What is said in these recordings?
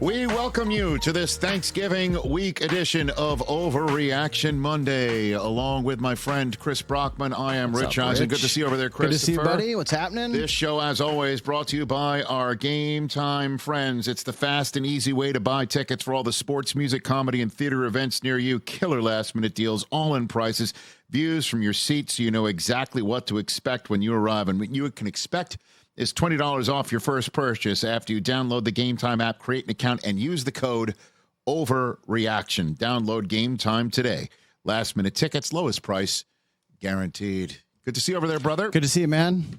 We welcome you to this Thanksgiving week edition of Overreaction Monday. Along with my friend Chris Brockman, I am Rich Eisen. Good to see you over there, Christopher. Good to see you, buddy. What's happening? This show, as always, brought to you by our Game Time friends. It's the fast and easy way to buy tickets for all the sports, music, comedy, and theater events near you. Killer last-minute deals, all-in prices, views from your seat so you know exactly what to expect when you arrive. And what you can expect is $20 off your first purchase after you download the Game Time app, create an account, and use the code OVERREACTION. Download Game Time today. Last minute tickets, lowest price, guaranteed. Good to see you over there, brother. Good to see you, man.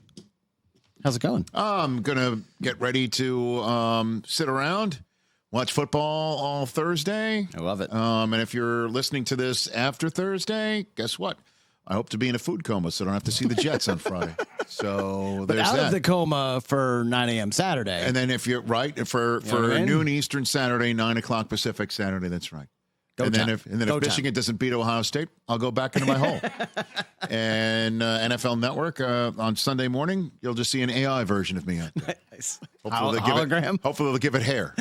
How's it going? I'm going to get ready to sit around, watch football all Thursday. I love it. And if you're listening to this after Thursday, guess what? I hope to be in a food coma so I don't have to see the Jets on Friday. So there's out that. of the coma for 9 a.m. Saturday. And then if you're right, for noon Eastern Saturday, 9 o'clock Pacific Saturday, that's right. Then if Michigan doesn't beat Ohio State, I'll go back into my hole. And NFL Network on Sunday morning, you'll just see an AI version of me out there. Nice. Hopefully they'll give it hair.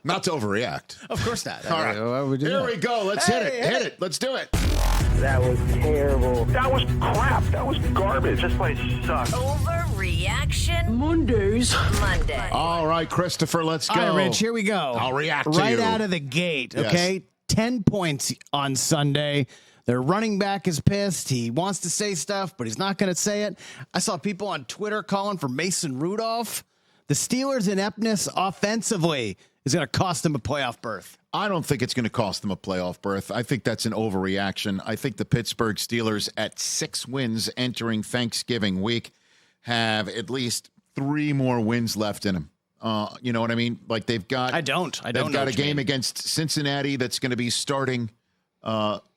Not to overreact. Of course not. All right. Here we go. Let's hit it. Hit it. Let's do it. That was terrible. That was crap. That was garbage. This place sucks. Overreaction Monday. All right, Christopher, let's go. All right, Rich, here we go. I'll react to right you. out of the gate, Yes. okay? 10 points on Sunday. Their running back is pissed. He wants to say stuff, but he's not going to say it. I saw people on Twitter calling for Mason Rudolph. The Steelers' ineptness offensively is going to cost them a playoff berth. I don't think it's going to cost them a playoff berth. I think that's an overreaction. I think the Pittsburgh Steelers at 6 wins entering Thanksgiving week have at least 3 more wins left in them. You know what I mean? Like they've got. I don't. They've got a game against Cincinnati that's going to be starting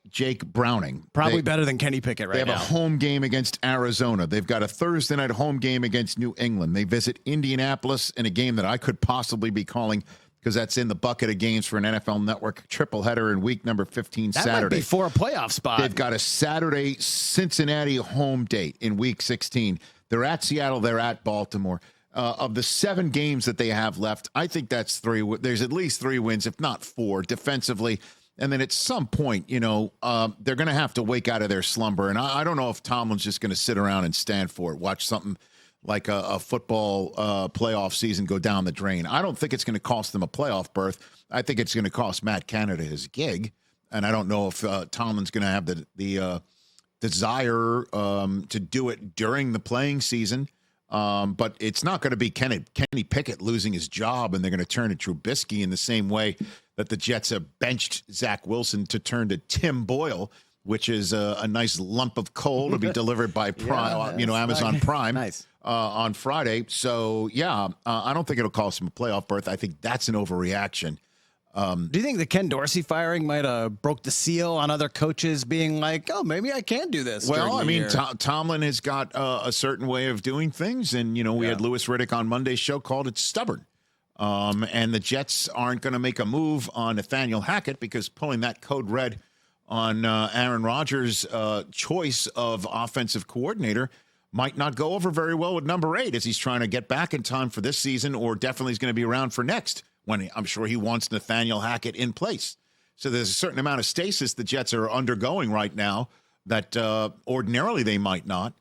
Jake Browning. Probably better than Kenny Pickett right now. They have a home game against Arizona. They've got a Thursday night home game against New England. They visit Indianapolis in a game that I could possibly be calling because that's in the bucket of games for an NFL Network triple header in week number 15 that Saturday. Might be for a playoff spot. They've got a Saturday Cincinnati home date in week 16. They're at Seattle. They're at Baltimore. Of the 7 games that they have left, I think that's 3. There's at least 3 wins, if not 4, defensively. And then at some point, they're going to have to wake out of their slumber. And I don't know if Tomlin's just going to sit around and stand for it, watch something like a football playoff season go down the drain. I don't think it's going to cost them a playoff berth. I think it's going to cost Matt Canada his gig. And I don't know if Tomlin's going to have the desire to do it during the playing season. But it's not going to be Kenny Pickett losing his job, and they're going to turn to Trubisky in the same way that the Jets have benched Zach Wilson to turn to Tim Boyle, which is a nice lump of coal to be delivered by Prime, Amazon Prime on Friday. So, I don't think it'll cost him a playoff berth. I think that's an overreaction. Do you think the Ken Dorsey firing might have broke the seal on other coaches being like, oh, maybe I can do this? Well, I mean, Tomlin has got a certain way of doing things. And, we had Louis Riddick on Monday's show called it stubborn. And the Jets aren't going to make a move on Nathaniel Hackett because pulling that code red on Aaron Rodgers' choice of offensive coordinator might not go over very well with number 8 as he's trying to get back in time for this season or definitely is going to be around for next. When I'm sure he wants Nathaniel Hackett in place. So there's a certain amount of stasis the Jets are undergoing right now that ordinarily they might not.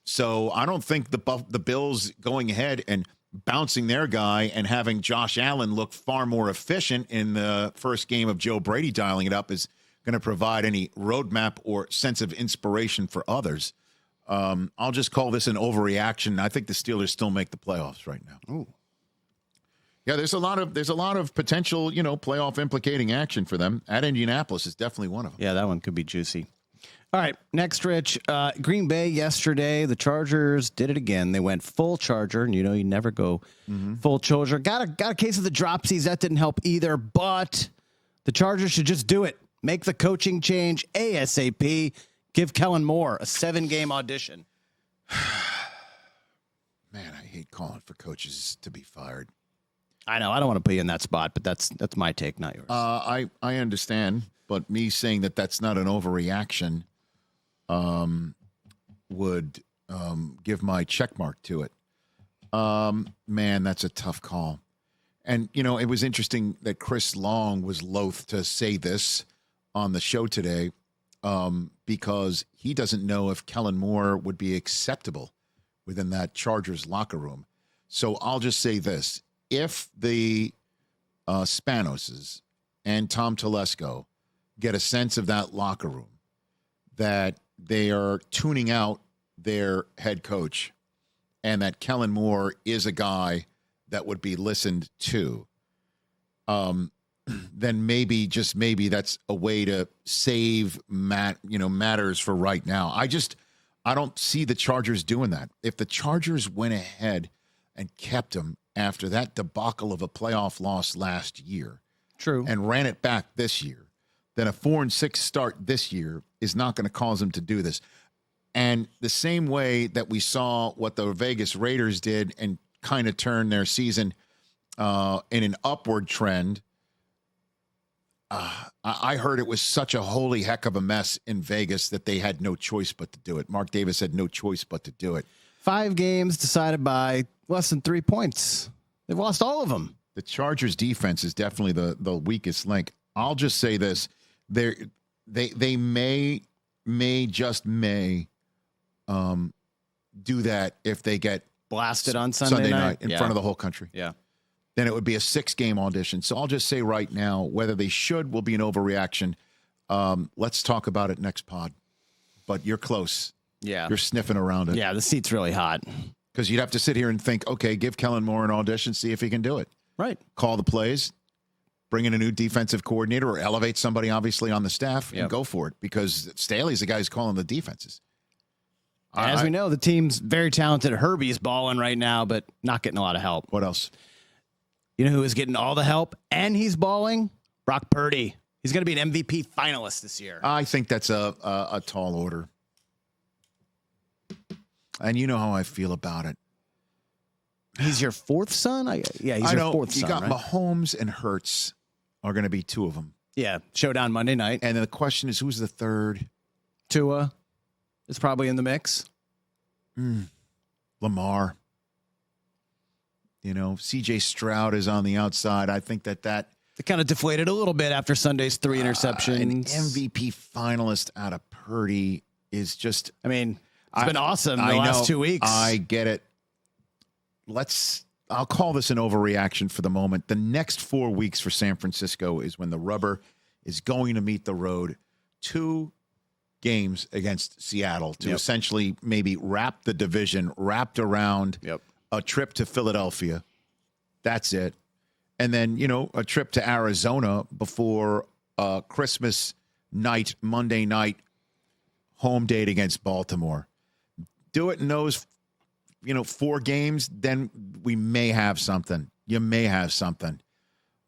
So I don't think the Bills going ahead and bouncing their guy and having Josh Allen look far more efficient in the first game of Joe Brady dialing it up is going to provide any roadmap or sense of inspiration for others. I'll just call this an overreaction. I think the Steelers still make the playoffs right now. Ooh. Yeah, there's a lot of potential, playoff implicating action for them. At Indianapolis is definitely one of them. Yeah, that one could be juicy. All right, next, Rich. Green Bay yesterday, the Chargers did it again. They went full Charger, and you never go full Charger. Got a case of the dropsies. That didn't help either, but the Chargers should just do it. Make the coaching change ASAP. Give Kellen Moore a 7-game audition. Man, I hate calling for coaches to be fired. I know. I don't want to put you in that spot, but that's my take, not yours. I understand, but me saying that that's not an overreaction would give my check mark to it. Man, that's a tough call. And, you know, it was interesting that Chris Long was loath to say this on the show today because he doesn't know if Kellen Moore would be acceptable within that Chargers locker room. So I'll just say this. If the Spanoses and Tom Telesco get a sense of that locker room, that they are tuning out their head coach and that Kellen Moore is a guy that would be listened to, then maybe, just maybe, that's a way to save matters for right now. I don't see the Chargers doing that. If the Chargers went ahead and kept him after that debacle of a playoff loss last year, True, and ran it back this year, then a 4-6 start this year is not going to cause them to do this. And the same way that we saw what the Vegas Raiders did and kind of turn their season in an upward trend. I heard it was such a holy heck of a mess in Vegas that they had no choice but to do it. Mark Davis had no choice but to do it. 5 games decided by less than 3 points. They've lost all of them. The Chargers defense is definitely the weakest link. I'll just say this. They may do that if they get Blasted on Sunday night in front of the whole country. Yeah. Then it would be a 6-game audition. So I'll just say right now, whether they should will be an overreaction. Let's talk about it next pod. But you're close. Yeah. You're sniffing around it. Yeah, the seat's really hot. Because you'd have to sit here and think, okay, give Kellen Moore an audition, see if he can do it. Right. Call the plays, bring in a new defensive coordinator, or elevate somebody obviously on the staff and go for it. Because Staley's the guy who's calling the defenses. As we know, the team's very talented. Herbie's balling right now, but not getting a lot of help. What else? You know who is getting all the help and he's balling? Brock Purdy. He's going to be an MVP finalist this year. I think that's a tall order. And you know how I feel about it. He's your 4th son? He's your 4th son, You got right? Mahomes and Hurts are going to be 2 of them. Yeah, showdown Monday night. And then the question is, who's the third? Tua is probably in the mix. Lamar. You know, C.J. Stroud is on the outside. I think that It kind of deflated a little bit after Sunday's 3 interceptions. an MVP finalist out of Purdy is just... I mean, it's been awesome the last 2 weeks. I get it. I'll call this an overreaction for the moment. The next 4 weeks for San Francisco is when the rubber is going to meet the road. 2 games against Seattle to essentially maybe wrap the division wrapped around a trip to Philadelphia. That's it. And then, you know, a trip to Arizona before Christmas night, Monday night, home date against Baltimore. Do it in those, 4 games, then we may have something. You may have something.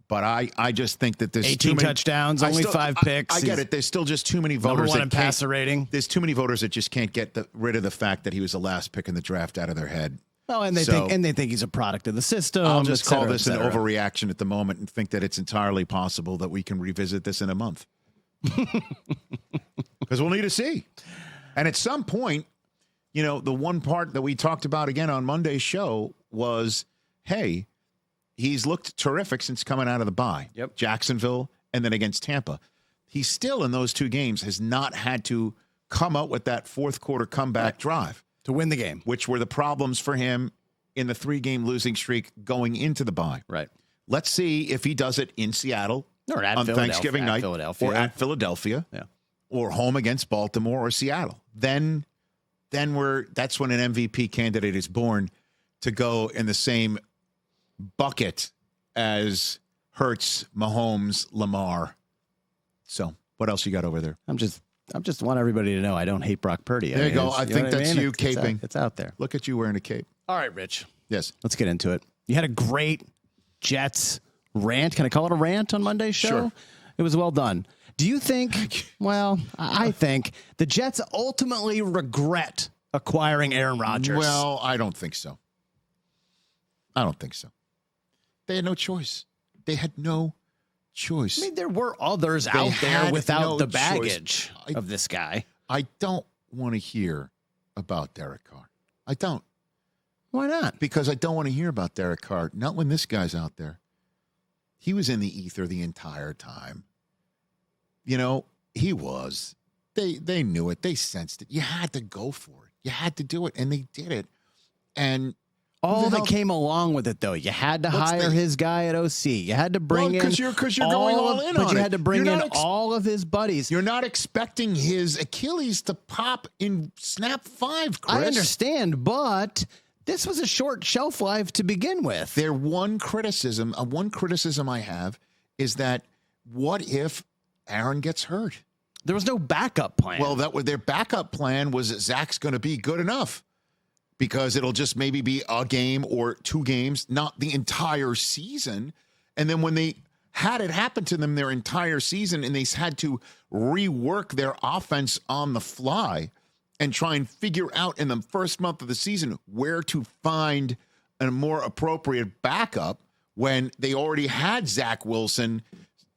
But I just think that there's 18 too many touchdowns, only 5 picks. I get it. There's still just too many Number voters 1 that in can't. passer rating. There's too many voters that just can't get rid of the fact that he was the last pick in the draft out of their head. Oh, and they think he's a product of the system. I'll just call this an overreaction at the moment and think that it's entirely possible that we can revisit this in a month. Because we'll need to see. And at some point, the one part that we talked about again on Monday's show was, hey, he's looked terrific since coming out of the bye. Yep. Jacksonville and then against Tampa. He still, in those 2 games, has not had to come out with that fourth quarter comeback drive to win the game, which were the problems for him in the 3-game losing streak going into the bye. Right. Let's see if he does it in Seattle or at on Thanksgiving night or at Philadelphia or home against Baltimore or Seattle. Then that's when an MVP candidate is born to go in the same bucket as Hurts, Mahomes, Lamar. So what else you got over there? I'm just want everybody to know I don't hate Brock Purdy. There you go. I think that's you caping. It's out there. Look at you wearing a cape. All right, Rich. Yes. Let's get into it. You had a great Jets rant. Can I call it a rant on Monday's show? Sure. It was well done. Do you think, I think the Jets ultimately regret acquiring Aaron Rodgers? Well, I don't think so. They had no choice. I mean, there were others out there without the baggage of this guy. I don't want to hear about Derek Carr. I don't. Why not? Because I don't want to hear about Derek Carr. Not when this guy's out there. He was in the ether the entire time. You know, he was. They knew it. They sensed it. You had to go for it. You had to do it, and they did it. And all that came along with it, though, you had to hire his guy at OC. You had to bring in because you're going all in on it. But you had to bring in all of his buddies. You're not expecting his Achilles to pop in snap 5, Chris. I understand, but this was a short shelf life to begin with. One criticism I have is that what if Aaron gets hurt? There was no backup plan. Well, their backup plan was that Zach's going to be good enough because it'll just maybe be a game or 2 games, not the entire season. And then when they had it happen to them their entire season and they had to rework their offense on the fly and try and figure out in the first month of the season where to find a more appropriate backup when they already had Zach Wilson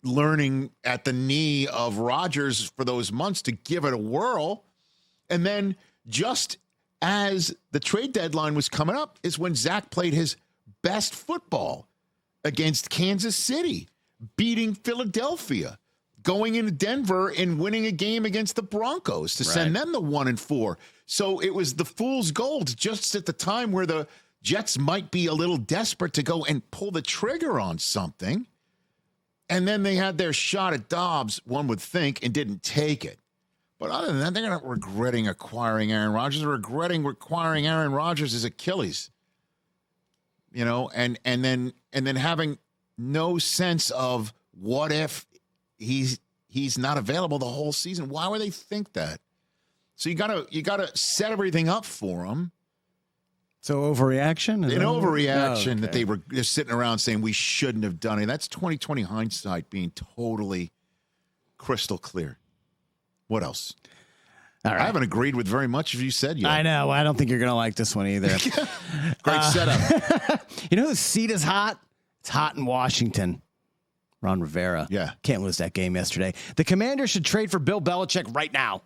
learning at the knee of Rodgers for those months to give it a whirl. And then just as the trade deadline was coming up is when Zach played his best football against Kansas City, beating Philadelphia, going into Denver and winning a game against the Broncos to send them to 1-4. So it was the fool's gold just at the time where the Jets might be a little desperate to go and pull the trigger on something. And then they had their shot at Dobbs, one would think, and didn't take it. But other than that, they're not regretting acquiring Aaron Rodgers. They're regretting acquiring Aaron Rodgers' Achilles. You know, and then having no sense of what if he's not available the whole season. Why would they think that? So you gotta set everything up for him. So overreaction? An overreaction that they were just sitting around saying we shouldn't have done it. That's 2020 hindsight being totally crystal clear. What else? All right. I haven't agreed with very much of you said yet. I know. I don't think you're going to like this one either. Great setup. You know whose seat is hot? It's hot in Washington. Ron Rivera. Yeah. Can't lose that game yesterday. The Commanders should trade for Bill Belichick right now.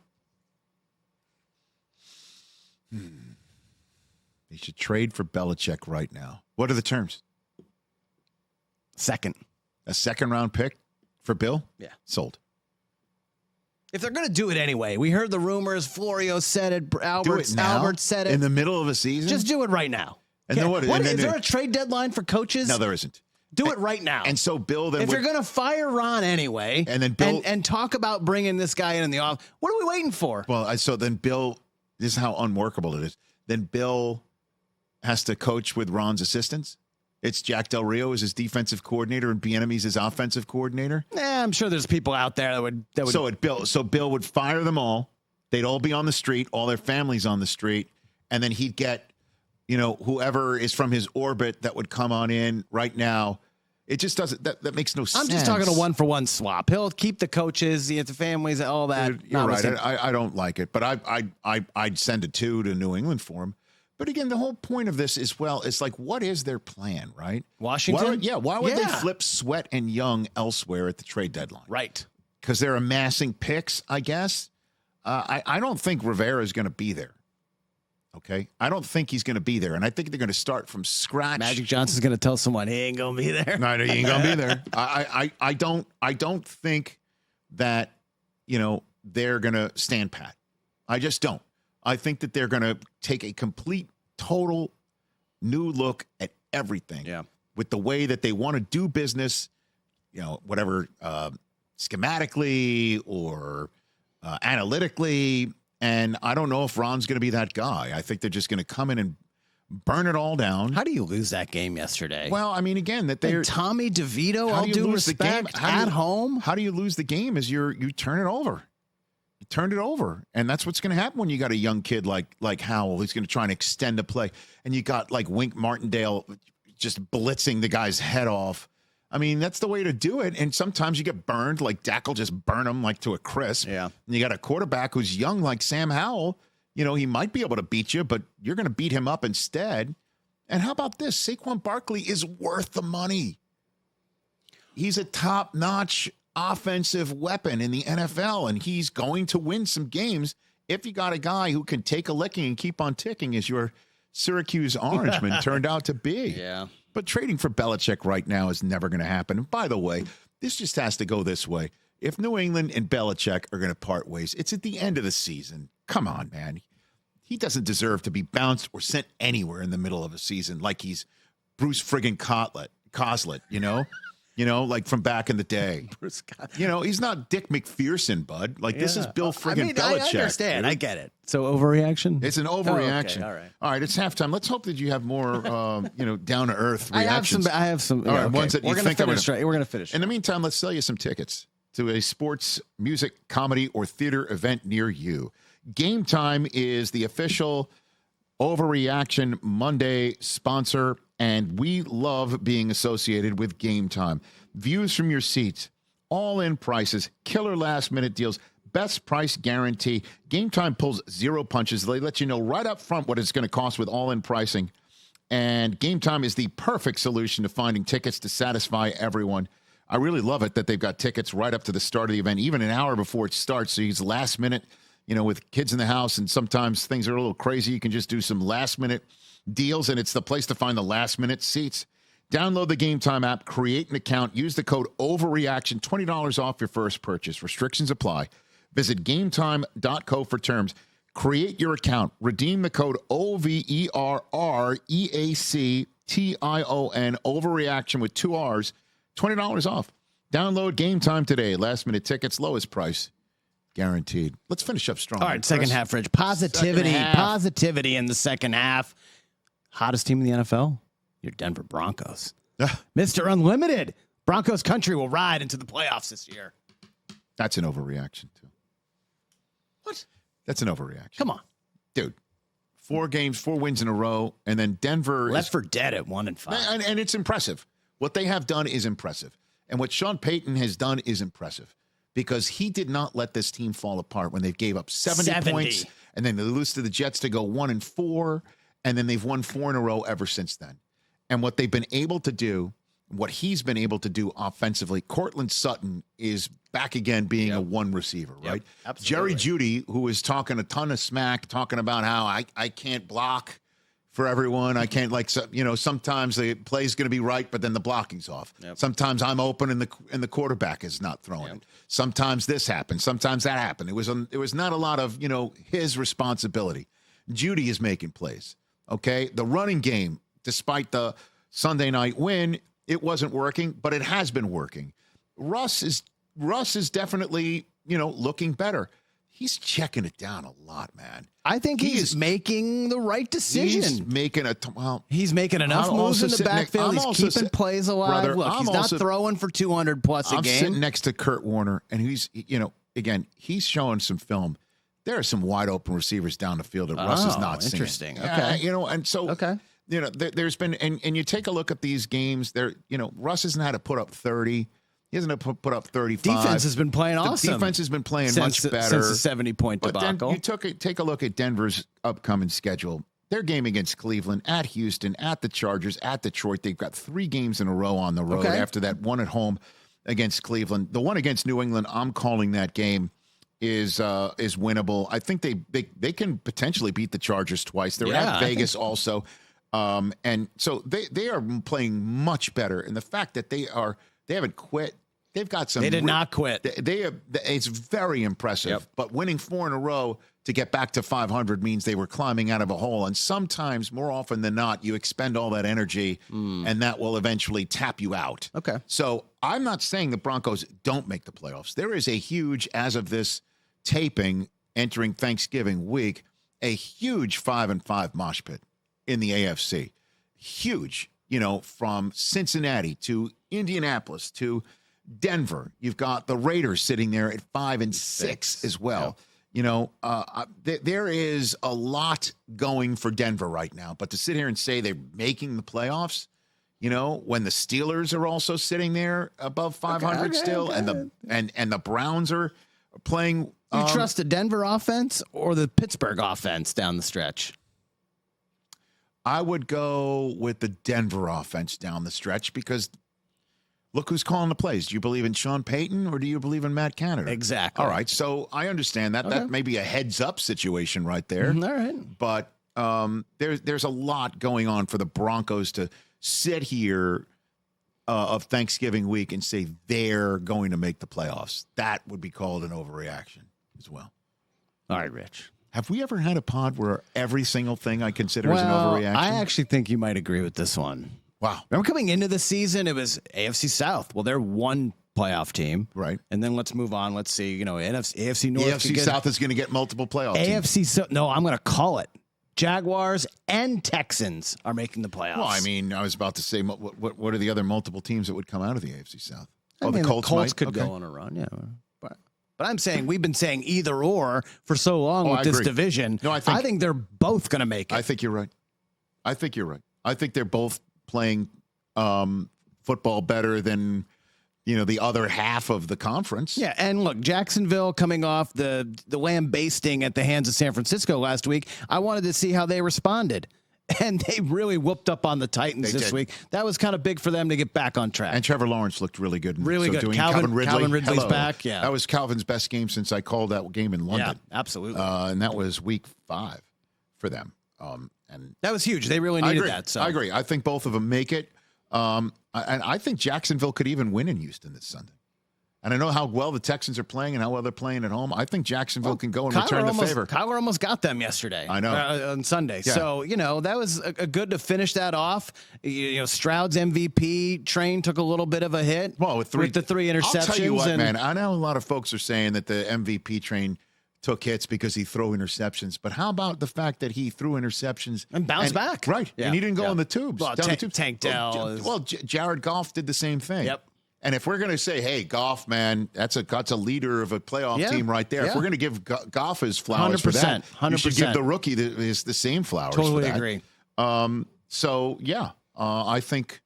They should trade for Belichick right now. What are the terms? Second. A second-round pick for Bill? Yeah. Sold. If they're going to do it anyway, we heard the rumors. Florio said it. Albert said it. In the middle of a season? Just do it right now. And then what? Is there a trade deadline for coaches? No, there isn't. Do it right now. And so Bill then if you're going to fire Ron anyway, and then Bill and talk about bringing this guy in the office, what are we waiting for? Well, so then Bill, this is how unworkable it is. Then Bill has to coach with Ron's assistants. It's Jack Del Rio as his defensive coordinator and Bieniemy's his offensive coordinator. I'm sure there's people out there that would. So Bill would fire them all. They'd all be on the street, all their families on the street, and then he'd get, whoever is from his orbit that would come on in right now. It just doesn't. That makes no sense. I'm just talking a 1-for-1 swap. He'll keep the coaches, the families, all that. You're right. I don't like it, but I'd send a 2 to New England for him. But again, the whole point of this is, it's like, what is their plan, right? Washington? Why would they flip Sweat and Young elsewhere at the trade deadline? Right. Because they're amassing picks, I guess. I don't think Rivera is going to be there. Okay? I don't think he's going to be there. And I think they're going to start from scratch. Magic Johnson's going to tell someone he ain't going to be there. No, he ain't going to be there. I don't think that, they're going to stand pat. I just don't. I think that they're going to take a complete, total new look at everything. Yeah. With the way that they want to do business, whatever, schematically or analytically. And I don't know if Ron's going to be that guy. I think they're just going to come in and burn it all down. How do you lose that game yesterday? Well, I mean, again, that they're Tommy DeVito. All due respect, at home. How do you lose the game? Is you turn it over. You turned it over, and that's what's going to happen when you got a young kid like Howell who's going to try and extend a play, and you got like Wink Martindale just blitzing the guy's head off. I mean, that's the way to do it. And sometimes you get burned, like Dak will just burn him like to a crisp. Yeah. And you got a quarterback who's young like Sam Howell. He might be able to beat you, but you're going to beat him up instead. And how about this? Saquon Barkley is worth the money. He's a top-notch offensive weapon in the NFL, and he's going to win some games if you got a guy who can take a licking and keep on ticking as your Syracuse Orangeman turned out to be. Yeah. But trading for Belichick right now is never going to happen. And by the way, this just has to go this way. If New England and Belichick are going to part ways, it's at the end of the season. Come on, man. He doesn't deserve to be bounced or sent anywhere in the middle of a season like he's Bruce friggin' Coslet, you know? Like from back in the day. Bruce Scott. He's not Dick McPherson, bud. Like, this is Bill friggin' Belichick. I understand. Dude. I get it. So overreaction? It's an overreaction. Oh, okay. All right, it's halftime. Let's hope that you have more, down to earth reactions. I have some. All right, ones that you think We're going to finish. In the meantime, let's sell you some tickets to a sports, music, comedy, or theater event near you. Game Time is the official Overreaction Monday sponsor, and we love being associated with Game Time. Views from your seats, all-in prices, killer last-minute deals, best price guarantee. Game Time pulls zero punches. They let you know right up front what it's going to cost with all-in pricing. And Game Time is the perfect solution to finding tickets to satisfy everyone. I really love it that they've got tickets right up to the start of the event, even an hour before it starts. So it's last minute, with kids in the house, and sometimes things are a little crazy. You can just do some last-minute deals, and it's the place to find the last-minute seats. Download the Game Time app, create an account, use the code OVERREACTION, $20 off your first purchase. Restrictions apply. Visit gametime.co for terms. Create your account. Redeem the code OVERREACTION, Overreaction with 2 R's, $20 off. Download Game Time today. Last-minute tickets, lowest price guaranteed. Let's finish up strong. All right, second half, Rich. Positivity in the second half. Hottest team in the NFL? Your Denver Broncos. Mr. Unlimited. Broncos Country will ride into the playoffs this year. That's an overreaction, too. What? That's an overreaction. Come on. Dude, 4 wins in a row, and then Denver left for dead at 1-5. And it's impressive. What they have done is impressive. And what Sean Payton has done is impressive, because he did not let this team fall apart when they gave up 70 points, and then they lose to the Jets to go 1-4, and then they've won 4 in a row ever since then. And what they've been able to do, what he's been able to do offensively, Cortland Sutton is back again being a one receiver, right? Absolutely. Jerry Jeudy, who was talking a ton of smack, talking about how I can't block for everyone. I can't, sometimes the play's going to be right, but then the blocking's off. Yep. Sometimes I'm open and the quarterback is not throwing it. Sometimes this happens. Sometimes that happened. It was not a lot of, his responsibility. Jeudy is making plays, okay? The running game, despite the Sunday night win, it wasn't working, but it has been working. Russ is definitely, looking better. He's checking it down a lot, man. I think he's making the right decision. He's making he's making enough moves in the backfield. He's keeping plays alive. Brother, Look, he's not throwing for 200 plus a game. I'm sitting next to Kurt Warner, and he's showing some film. There are some wide open receivers down the field that Russ is not seeing. Interesting. Okay. And so there's been, and you take a look at these games. Russ hasn't had to put up 30. He hasn't put up 35. Defense has been playing awesome. The defense has been playing much better since the 70-point debacle. But then take a look at Denver's upcoming schedule. Their game against Cleveland, at Houston, at the Chargers, at Detroit. They've got 3 games in a row on the road after that one at home against Cleveland. The one against New England, I'm calling that game is winnable. I think they can potentially beat the Chargers twice. They're at Vegas also. And so they are playing much better. And the fact that they haven't quit. They've got some. They did not quit. It's very impressive. Yep. But winning 4 in a row to get back to 500 means they were climbing out of a hole. And sometimes, more often than not, you expend all that energy, and that will eventually tap you out. Okay. So I'm not saying the Broncos don't make the playoffs. There is a huge, as of this taping, entering Thanksgiving week, a huge 5-5 mosh pit in the AFC. Huge. From Cincinnati to Indianapolis to Denver. You've got the Raiders sitting there at 5-6 as well. Yeah. There is a lot going for Denver right now. But to sit here and say they're making the playoffs, when the Steelers are also sitting there above 500 and the Browns are playing. You trust the Denver offense or the Pittsburgh offense down the stretch? I would go with the Denver offense down the stretch, because look who's calling the plays. Do you believe in Sean Payton or do you believe in Matt Canada? Exactly. All right, so I understand that. Okay. That may be a heads-up situation right there. All right. But there's a lot going on for the Broncos to sit here of Thanksgiving week and say they're going to make the playoffs. That would be called an overreaction as well. All right, Rich. Have we ever had a pod where every single thing I consider is an overreaction? I actually think you might agree with this one. Wow. Remember coming into the season, it was AFC South. Well, they're one playoff team. Right. And then let's move on. Let's see, AFC North. AFC South is going to get multiple playoff teams. AFC South. No, I'm going to call it. Jaguars and Texans are making the playoffs. Well, I mean, I was about to say, what are the other multiple teams that would come out of the AFC South? The Colts could go on a run, yeah. But I'm saying we've been saying either or for so long with this division. No, I think they're both going to make it. I think you're right. I think they're both playing football better than the other half of the conference. Yeah, and look, Jacksonville coming off the lambasting at the hands of San Francisco last week. I wanted to see how they responded. And they really whooped up on the Titans this week. That was kind of big for them to get back on track. And Trevor Lawrence looked really good. Really good. Calvin Ridley's back. Yeah, that was Calvin's best game since I called that game in London. Yeah, absolutely. And that was week 5 for them. And that was huge. They really needed that. So I agree. I think both of them make it. And I think Jacksonville could even win in Houston this Sunday. And I know how well the Texans are playing and how well they're playing at home. I think Jacksonville can go and return the favor. Kyler almost got them yesterday. I know. On Sunday. Yeah. So, that was a good to finish that off. Stroud's MVP train took a little bit of a hit with the 3 interceptions. I'll tell you what, man. I know a lot of folks are saying that the MVP train took hits because he threw interceptions. But how about the fact that he threw interceptions and bounced back? Right. Yeah. And he didn't go in the tubes. Well, Tank Dell. Well, Jared Goff did the same thing. Yep. And if we're going to say, hey, Goff, man, that's a leader of a playoff team right there. Yeah. If we're going to give Goff his flowers 100%, for that, 100%. You should give the rookie the same flowers totally for that. Agree. I think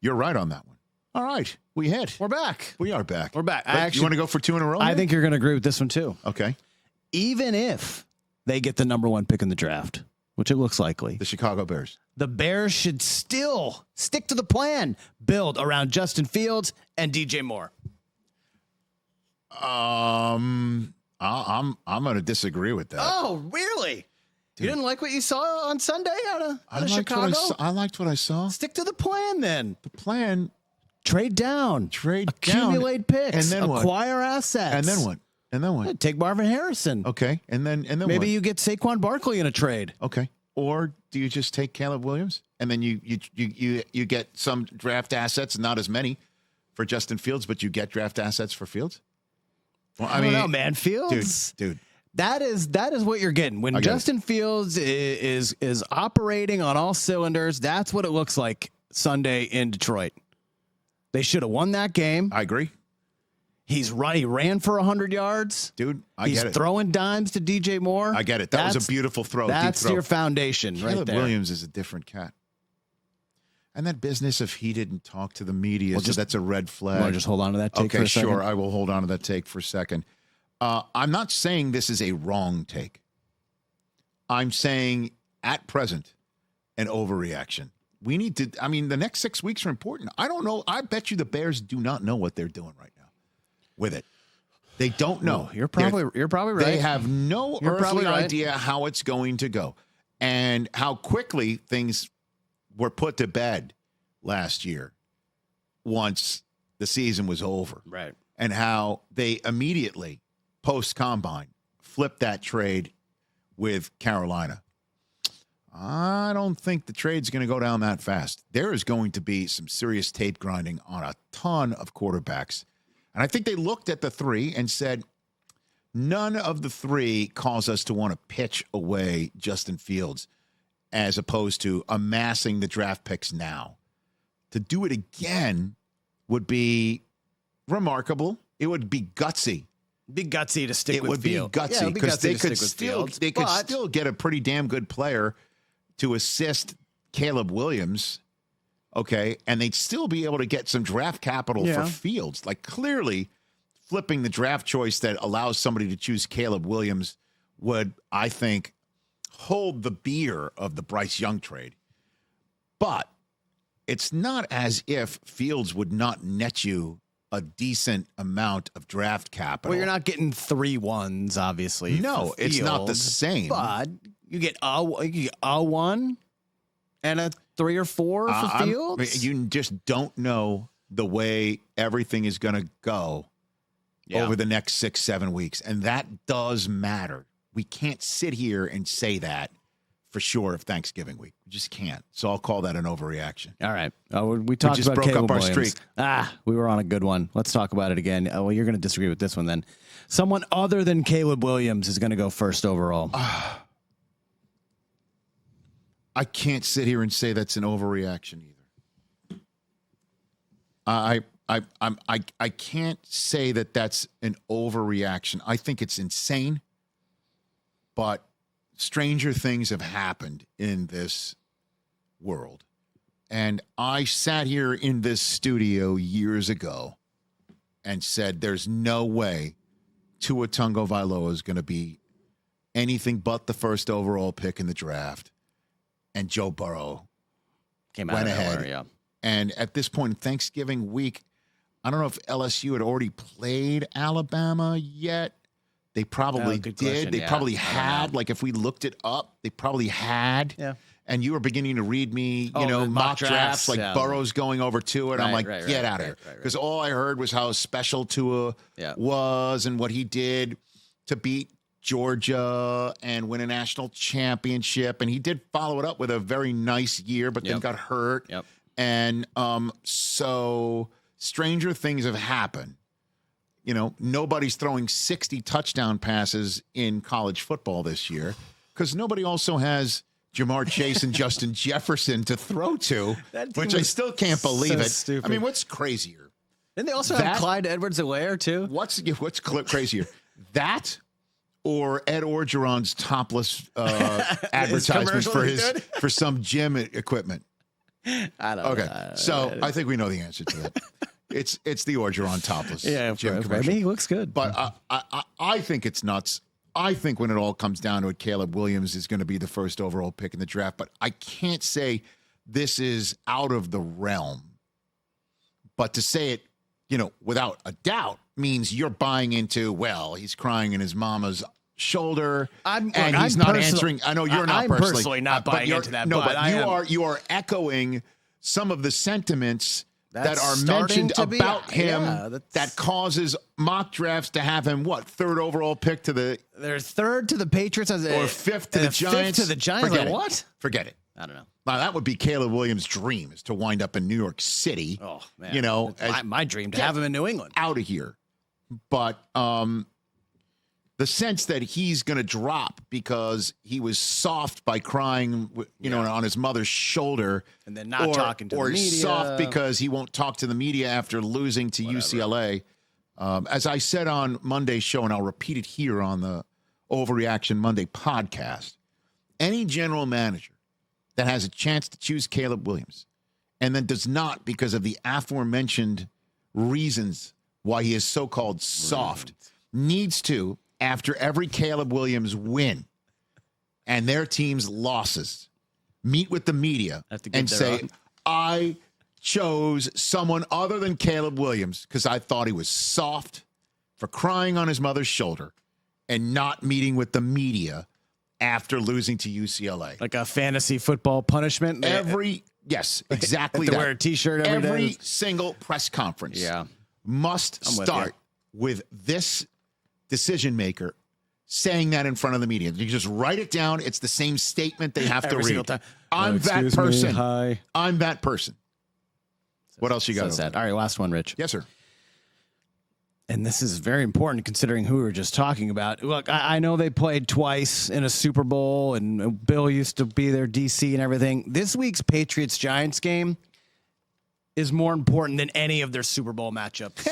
you're right on that one. All right. We hit. We're back. We are back. We're back. You want to go for 2 in a row? I think you're going to agree with this one, too. Okay. Even if they get the number 1 pick in the draft, which it looks likely. The Chicago Bears. The Bears should still stick to the plan, build around Justin Fields and DJ Moore. I'm going to disagree with that. Oh, really? Dude. You didn't like what you saw on Sunday out of Chicago? I liked what I saw. Stick to the plan then. The plan. Trade down. Accumulate picks. And then acquire assets. And then what? Take Marvin Harrison. Okay. And then maybe what? you get Saquon Barkley in a trade. Okay. Or do you just take Caleb Williams and then you get some draft assets, not as many for Justin Fields, but you get draft assets for Fields? Well, I don't know, man. Fields, dude. That is what you're getting when Justin Fields is operating on all cylinders. That's what it looks like Sunday in Detroit. They should have won that game. I agree. He ran for 100 yards. Dude, He's get it. throwing dimes to DJ Moore. I get it. That was a beautiful throw. That's deep throw. your foundation right there. Caleb Williams is a different cat. And that business of he didn't talk to the media, so that's a red flag. Want to just hold on to that take for a second? Okay, sure. I will hold on to that take for a second. I'm not saying this is a wrong take. I'm saying at present, an overreaction. We need to, the next 6 weeks are important. I don't know. I bet you the Bears do not know what they're doing right now with it. They don't know. You're probably right. They have no earthly idea how it's going to go and how quickly things were put to bed last year once the season was over. Right. And how they immediately, post-combine, flipped that trade with Carolina. I don't think the trade's going to go down that fast. There is going to be some serious tape grinding on a ton of quarterbacks. And I think they looked at the 3 and said, none of the 3 cause us to want to pitch away Justin Fields as opposed to amassing the draft picks now. To do it again would be remarkable. It would be gutsy. Be gutsy to stick with Fields. It would be gutsy because they could still get a pretty damn good player to assist Caleb Williams. Okay, and they'd still be able to get some draft capital for Fields. Like, clearly, flipping the draft choice that allows somebody to choose Caleb Williams would, I think, hold the beer of the Bryce Young trade. But it's not as if Fields would not net you a decent amount of draft capital. Well, you're not getting 3 1s, obviously. No, it's not the same. But You get a 1 and a 3 or 4 for Fields. You just don't know the way everything is going to go over the next 6-7 weeks, and that does matter. We can't sit here and say that for sure of Thanksgiving week. We just can't. So I'll call that an overreaction. All right. We talked just about broke Caleb up our Williams. streak. We were on a good one. Let's talk about it again. Well, you're going to disagree with this one then. Someone other than Caleb Williams is going to go first overall. I can't sit here and say that's an overreaction either. I can't say that that's an overreaction. I think it's insane, but stranger things have happened in this world. And I sat here in this studio years ago and said there's no way Tua Tagovailoa is going to be anything but the first overall pick in the draft. And Joe Burrow Came went out of ahead. nowhere, yeah. And at this point in Thanksgiving week, I don't know if LSU had already played Alabama yet. They probably good did. question, They yeah. probably I don't had. know. Like if we looked it up, they probably had. Yeah. And you were beginning to read me, Oh, the mock drafts, like yeah. Burrow's going over to it. I'm like, Right, get right, out of right, here. right. Because all I heard was how special Tua Yeah. was and what he did to beat Georgia and win a national championship. And he did follow it up with a very nice year, but then Yep. got hurt. Yep. And so stranger things have happened. Nobody's throwing 60 touchdown passes in college football this year because nobody also has Jamar Chase and Justin Jefferson to throw to, That team which I was still can't believe so it. stupid. I mean, what's crazier? Didn't they also have Clyde Edwards-Helaire too? What's crazier? That or Ed Orgeron's topless advertisements commercial for some gym equipment? I don't know. Okay, so I think we know the answer to that. It's the Orgeron topless gym I commercial. mean, he looks good. But I think it's nuts. I think when it all comes down to it, Caleb Williams is going to be the first overall pick in the draft. But I can't say this is out of the realm. But to say it, without a doubt means you're buying into, well, he's crying in his mama's shoulder and he's not answering. I know you're not I'm personally not buying into that. No, but you are echoing some of the sentiments that That's are starting mentioned to be- about him yeah, that causes mock drafts to have him third overall pick to the they're third to the Patriots or fifth to the Giants. Fifth to the Giants. Forget Like, it. what? Forget it. I don't know. Now that would be Caleb Williams' dream is to wind up in New York City. Oh man, as- my dream to have him in New England. out of here. But the sense that he's going to drop because he was soft by crying, on his mother's shoulder, And then not talking to the media. soft because he won't talk to the media after losing to UCLA. As I said on Monday's show, and I'll repeat it here on the Overreaction Monday podcast, any general manager that has a chance to choose Caleb Williams and then does not because of the aforementioned reasons why he is so-called soft needs to, after every Caleb Williams win and their team's losses, meet with the media and say, I chose someone other than Caleb Williams because I thought he was soft for crying on his mother's shoulder and not meeting with the media after losing to UCLA. Like a fantasy football punishment. Yes, exactly to that. wear a T-shirt every day. Single press conference Yeah. must with start with this decision maker saying that in front of the media. You just write it down. It's the same statement they have to Every single read. time. I'm that Excuse me, person. hi. I'm that person. What else you got? So over sad. there? All right, last one, Rich. Yes, sir. And this is very important considering who we were just talking about. Look, I know they played twice in a Super Bowl, and Bill used to be their DC and everything. This week's Patriots-Giants game is more important than any of their Super Bowl matchups.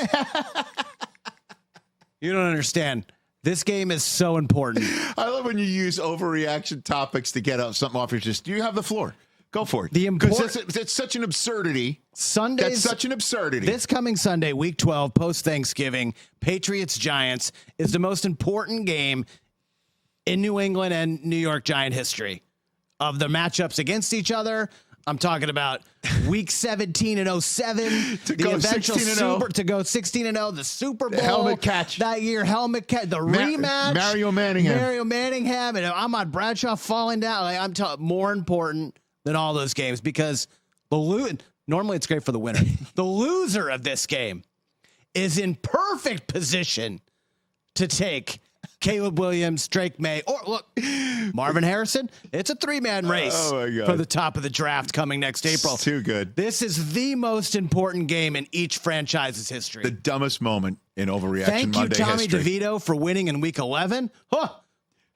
You don't understand. This game is so important. I love when you use overreaction topics to get something off your chest. Do you have the floor? Go for it. The Because it's such an absurdity. Sunday's That's such an absurdity. This coming Sunday, Week 12, post-Thanksgiving, Patriots-Giants is the most important game in New England and New York Giant history of the matchups against each other, I'm talking about week 17 and 07, To the go eventual 16-0. Super to go 16 and 0, the Super Bowl, The helmet catch that year, helmet catch, the rematch, Mario Manningham, and Ahmad Bradshaw falling down. Like, I'm telling, more important than all those games because normally it's great for the winner. The loser of this game is in perfect position to take Caleb Williams, Drake May, or look, Marvin Harrison. It's a 3-man race for the top of the draft coming next April. Too good. This is the most important game in each franchise's history. The dumbest moment in Overreaction Thank you, Monday Tommy history. DeVito, for winning in week 11. Huh.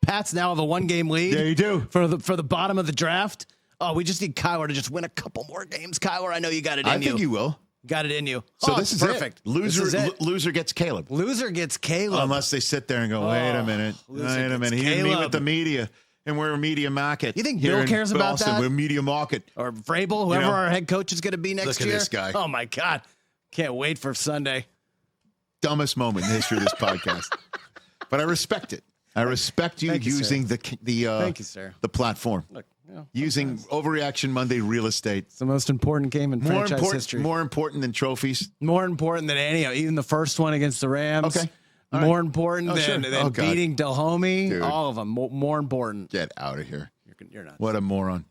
Pats now have a 1-game lead. Yeah, you do. For the bottom of the draft. Oh, we just need Kyler to just win a couple more games. Kyler, I know you got it in you. I think you will. Got it in you. So this is perfect. It. Loser, This is it. loser gets Caleb. Loser gets Caleb. Unless they sit there and go, wait a minute. loser Wait a gets minute. He didn't meet Caleb. with the media. And we're a media market. You think here Bill in cares about Boston. that? We're media market. Or Vrabel, whoever our head coach is going to be next Look year. at this guy. Oh, my God. Can't wait for Sunday. Dumbest moment in the history of this podcast. But I respect it. I respect you Thank you, using sir. Thank you, sir. the platform. Look, Using Overreaction Monday real estate. it's the most important game in franchise history. More important than trophies. More important than any, even the first one against the Rams. Okay. More important than God. beating Dahomey. Dude. All of them. More important. Get out of here. You're not. What a moron.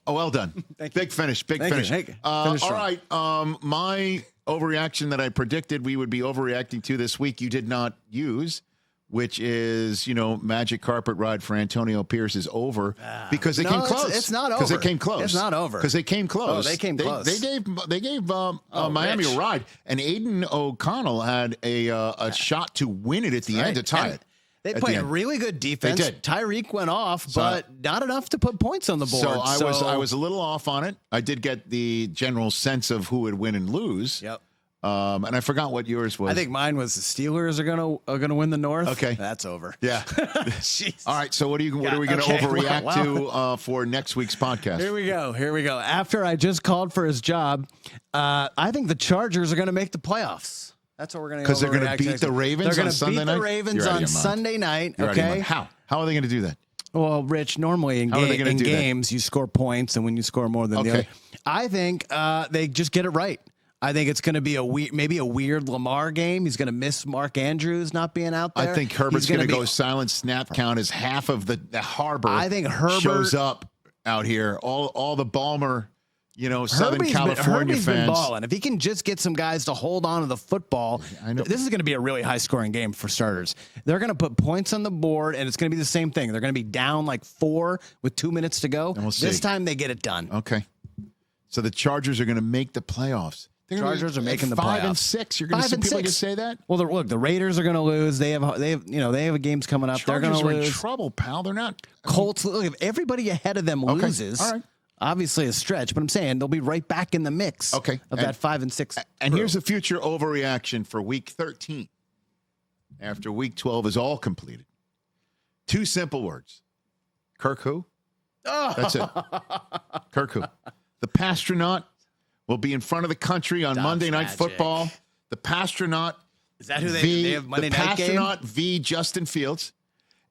Oh, well done. Thank you. Big finish. Big Thank you. finish. Thank you. All Finish strong. right. My overreaction that I predicted we would be overreacting to this week, you did not use, which is, magic carpet ride for Antonio Pierce is over because it came close. It's not over. Because it came close. It's not over. Because they came close. Oh, they came close. They gave Miami Rich. a ride, and Aiden O'Connell had a shot to win it at the end to tie it. They at played the end. really good defense. They did. Tyreek went off, but not enough to put points on the board. So I was a little off on it. I did get the general sense of who would win and lose. Yep. And I forgot what yours was. I think mine was the Steelers are gonna win the North. Okay. That's over. Yeah. Jeez. All right. So what are we going to okay. overreact Wow. to for next week's podcast? Here we go. After I just called for his job, I think the Chargers are going to make the playoffs. That's what we're going to Because they're going to beat the Ravens They're on going to Sunday beat night. the Ravens You're out of on your mind. Sunday night. You're out of your Okay. mind. How are they going to do that? Well, Rich, normally in How are they gonna do that? games you score points, and when you score more than the Okay. other, I think they just get it right. I think it's going to be maybe a weird Lamar game. He's going to miss Mark Andrews not being out there. I think Herbert's going to be- go silent snap count as half of the Harbor. I think Herbert shows up out here. All the Balmer, Southern Herbie's California been fans. balling. If he can just get some guys to hold on to the football, I know. this is going to be a really high-scoring game for starters. They're going to put points on the board, and it's going to be the same thing. They're going to be down like 4 with 2 minutes to go. And we'll see. This time they get it done. Okay. So the Chargers are going to make the playoffs. Chargers are making the 5 and playoffs. 6. You're going to 5 see and people 6. just say that? Well, look, the Raiders are going to lose. They have games coming up. They're going Chargers to are in lose. trouble, pal. They're not. Colts. Look, if everybody ahead of them loses, All right. obviously a stretch. But I'm saying they'll be right back in the mix. Okay. Of that 5 and 6. And crew. here's a future overreaction for Week 13. After Week 12 is all completed. 2 simple words. Kirk who? That's it. Kirk who? The Pastronaut will be in front of the country on Monday Night Magic. Football. The Pastronaut. Is that who they have Monday the night game? Pastronaut v. Justin Fields.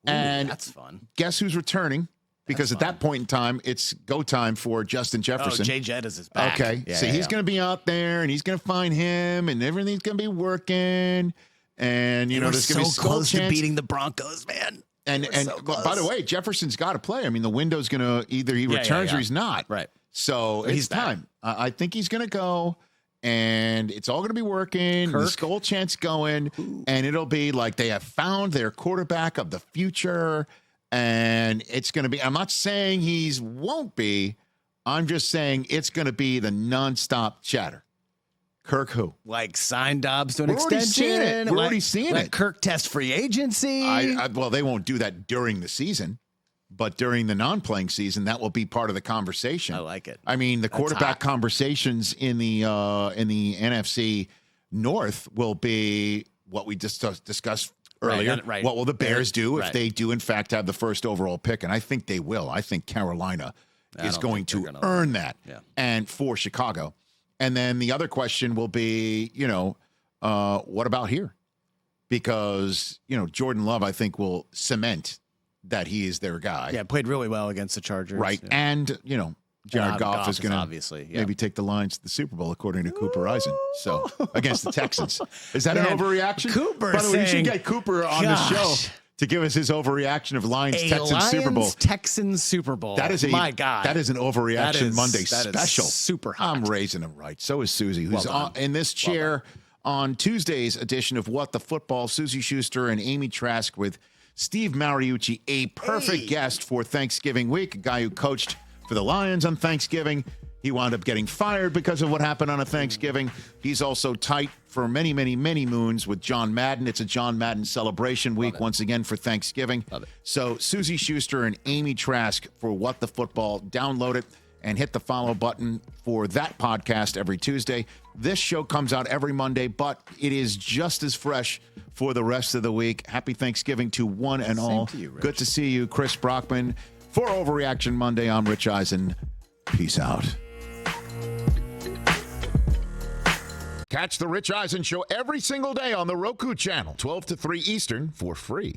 Ooh, and that's fun. guess who's returning? Because at that point in time, it's go time for Justin Jefferson. Oh, Jay Jettis is back. Okay. Yeah, so he's going to be out there and he's going to find him and everything's going to be working. And, We're there's going to be so skull close to chance. beating the Broncos, man. And so by close. the way, Jefferson's got to play. I mean, the window's going to either he returns or he's not. Right. So He's it's back. time. I think he's going to go, and it's all going to be working. The Kirk? skull chance going, and it'll be like they have found their quarterback of the future, and it's going to be. I'm not saying he's won't be. I'm just saying it's going to be the nonstop chatter. Kirk who? Like sign Dobbs to an We're already extension. seeing it. We're Let- already seeing let it. Kirk test free agency. Well, they won't do that during the season, but during the non-playing season, that will be part of the conversation. I like it. I mean, the That's quarterback hot. conversations in the NFC North will be what we just discussed earlier. Right. What will the Bears do if Right. they do, in fact, have the first overall pick? And I think they will. I think Carolina is don't going think they're to gonna- earn that. Yeah. And for Chicago. And then the other question will be, what about here? Because, Jordan Love, I think, will cement that he is their guy. Yeah, played really well against the Chargers. Right. Yeah. And, Jared Goff is going to obviously maybe take the Lions to the Super Bowl, according to Cooper Eisen. So against the Texans. Is that an overreaction? Cooper By the way, you should saying, get Cooper on the show to give us his overreaction of Lions-Texans Super Bowl. Texans Super Bowl. That is my God. That is an Overreaction Monday that special. Is super hot. I'm raising him right. So is Susie, who's in this chair on Tuesday's edition of What the Football. Susie Schuster and Amy Trask with Steve Mariucci, a perfect guest for Thanksgiving week, a guy who coached for the Lions on Thanksgiving. He wound up getting fired because of what happened on a Thanksgiving. He's also tight for many, many, many moons with John Madden. It's a John Madden celebration week once again for Thanksgiving. So Susie Schuster and Amy Trask for What the Football. Download it and hit the follow button for that podcast every Tuesday. This show comes out every Monday, but it is just as fresh for the rest of the week. Happy Thanksgiving to one and all. To you, Rich. Good to see you, Chris Brockman. For Overreaction Monday, I'm Rich Eisen. Peace out. Catch the Rich Eisen Show every single day on the Roku channel, 12 to 3 Eastern, for free.